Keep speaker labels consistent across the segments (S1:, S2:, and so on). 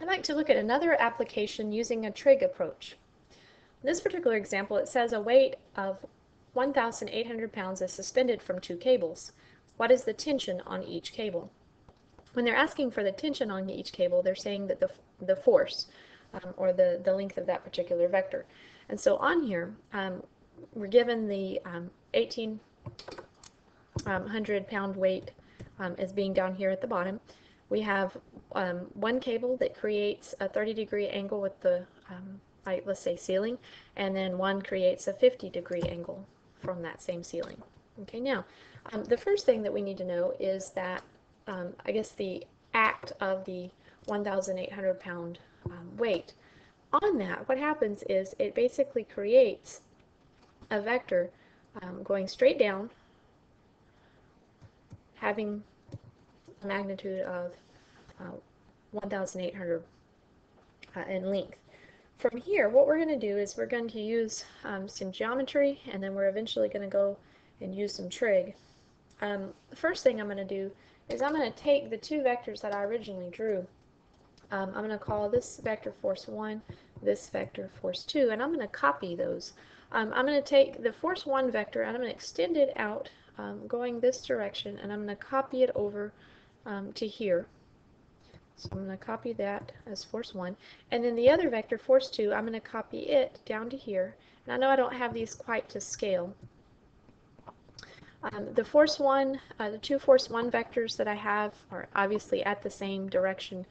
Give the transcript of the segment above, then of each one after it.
S1: I'd like to look at another application using a trig approach. In this particular example, it says a weight of 1,800 pounds is suspended from two cables. What is the tension on each cable? When they're asking for the tension on each cable, they're saying that the force, or the length of that particular vector. And so on here, we're given the 1,800 pound weight as being down here at the bottom. We have one cable that creates a 30-degree angle with the, let's say, ceiling, and then one creates a 50-degree angle from that same ceiling. Okay, now, the first thing that we need to know is that, I guess, the act of the 1,800 pound weight. On that, what happens is it basically creates a vector going straight down, having a magnitude of 1,800 in length. From here, what we're going to do is we're going to use some geometry, and then we're eventually going to go and use some trig. The first thing I'm going to do is I'm going to take the two vectors that I originally drew. I'm going to call this vector force 1, this vector force 2, and I'm going to copy those. I'm going to take the force 1 vector and I'm going to extend it out going this direction, and I'm going to copy it over to here. So I'm going to copy that as force 1. And then the other vector, force 2, I'm going to copy it down to here. And I know I don't have these quite to scale. The force 1, the two force 1 vectors that I have are obviously at the same direction.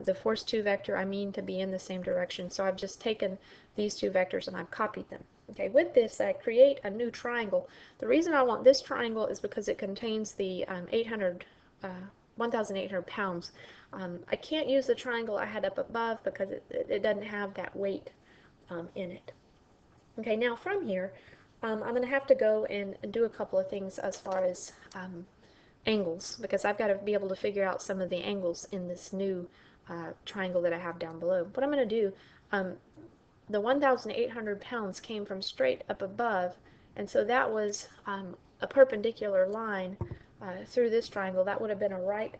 S1: The force 2 vector I mean to be in the same direction, so I've just taken these two vectors and I've copied them. Okay, with this I create a new triangle. The reason I want this triangle is because it contains the 1,800 pounds. I can't use the triangle I had up above because it doesn't have that weight in it. Okay, now from here, I'm going to have to go and do a couple of things as far as angles, because I've got to be able to figure out some of the angles in this new triangle that I have down below. What I'm going to do, the 1,800 pounds came from straight up above, and so that was a perpendicular line through this triangle. That would have been a right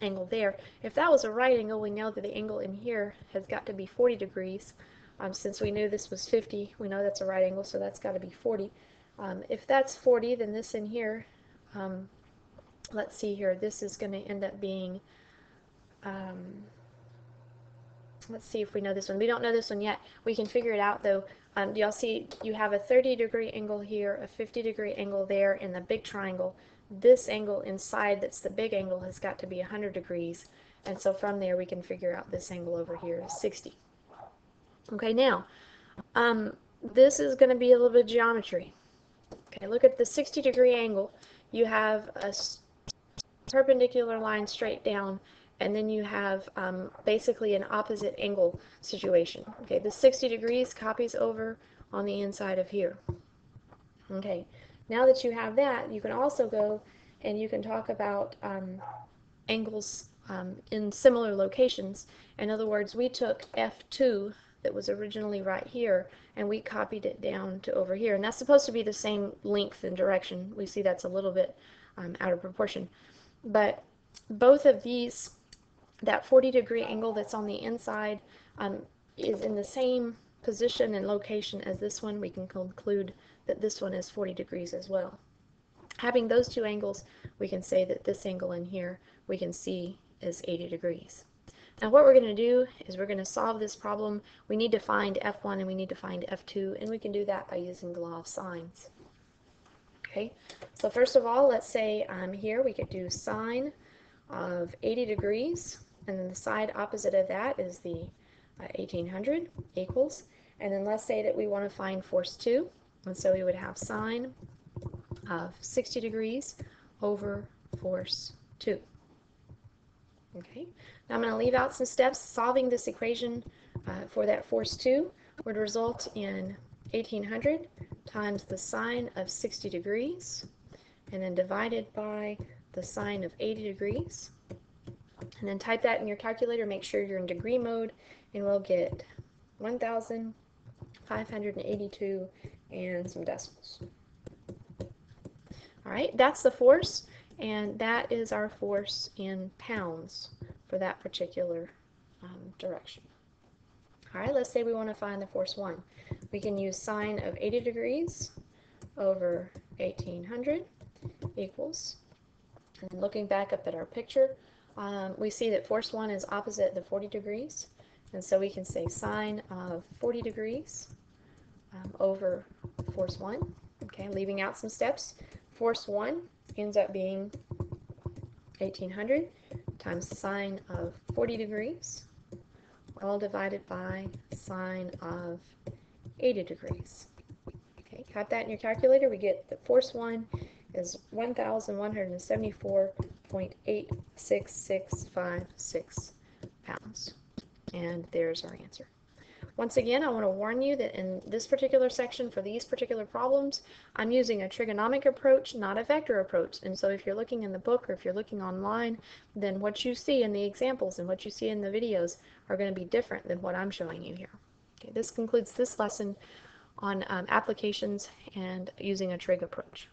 S1: angle there. If that was a right angle, we know that the angle in here has got to be 40 degrees. Since we knew this was 50, we know that's a right angle, so that's got to be 40. If that's 40, then this in here, let's see here, this is going to end up being, let's see if we know this one. We don't know this one yet. We can figure it out though. Do y'all see you have a 30-degree angle here, a 50-degree angle there in the big triangle. This angle inside that's the big angle has got to be 100 degrees. And so from there we can figure out this angle over here is 60. Okay, now, this is going to be a little bit of geometry. Okay, look at the 60-degree angle. You have a perpendicular line straight down, and then you have basically an opposite angle situation. Okay, the 60 degrees copies over on the inside of here. Okay, now that you have that, you can also go and you can talk about angles in similar locations. In other words, we took F2 that was originally right here, and we copied it down to over here. And that's supposed to be the same length and direction. We see that's a little bit out of proportion. But both of these, that 40-degree angle that's on the inside is in the same position and location as this one. We can conclude that this one is 40 degrees as well. Having those two angles, we can say that this angle in here we can see is 80 degrees. Now what we're going to do is we're going to solve this problem. We need to find F1 and we need to find F2, and we can do that by using the law of sines. Okay, so first of all, let's say here we could do sine of 80 degrees, and then the side opposite of that is the 1800 equals, and then let's say that we want to find force 2, and so we would have sine of 60 degrees over force 2. Okay, now I'm going to leave out some steps. Solving this equation for that force 2 would result in 1800 times the sine of 60 degrees, and then divided by the sine of 80 degrees. And then type that in your calculator, make sure you're in degree mode, and we'll get 1,582 and some decimals. All right, that's the force, and that is our force in pounds for that particular direction. All right, let's say we want to find the force 1. We can use sine of 80 degrees over 1800 equals, and looking back up at our picture, we see that force 1 is opposite the 40 degrees, and so we can say sine of 40 degrees over force 1. Okay, leaving out some steps, force 1 ends up being 1800 times sine of 40 degrees, all divided by sine of 80 degrees. Okay, got that in your calculator. We get that force 1 is 1,174.86656 pounds. And there's our answer. Once again, I want to warn you that in this particular section, for these particular problems, I'm using a trigonomic approach, not a vector approach. And so if you're looking in the book or if you're looking online, then what you see in the examples and what you see in the videos are going to be different than what I'm showing you here. Okay, this concludes this lesson on applications and using a trig approach.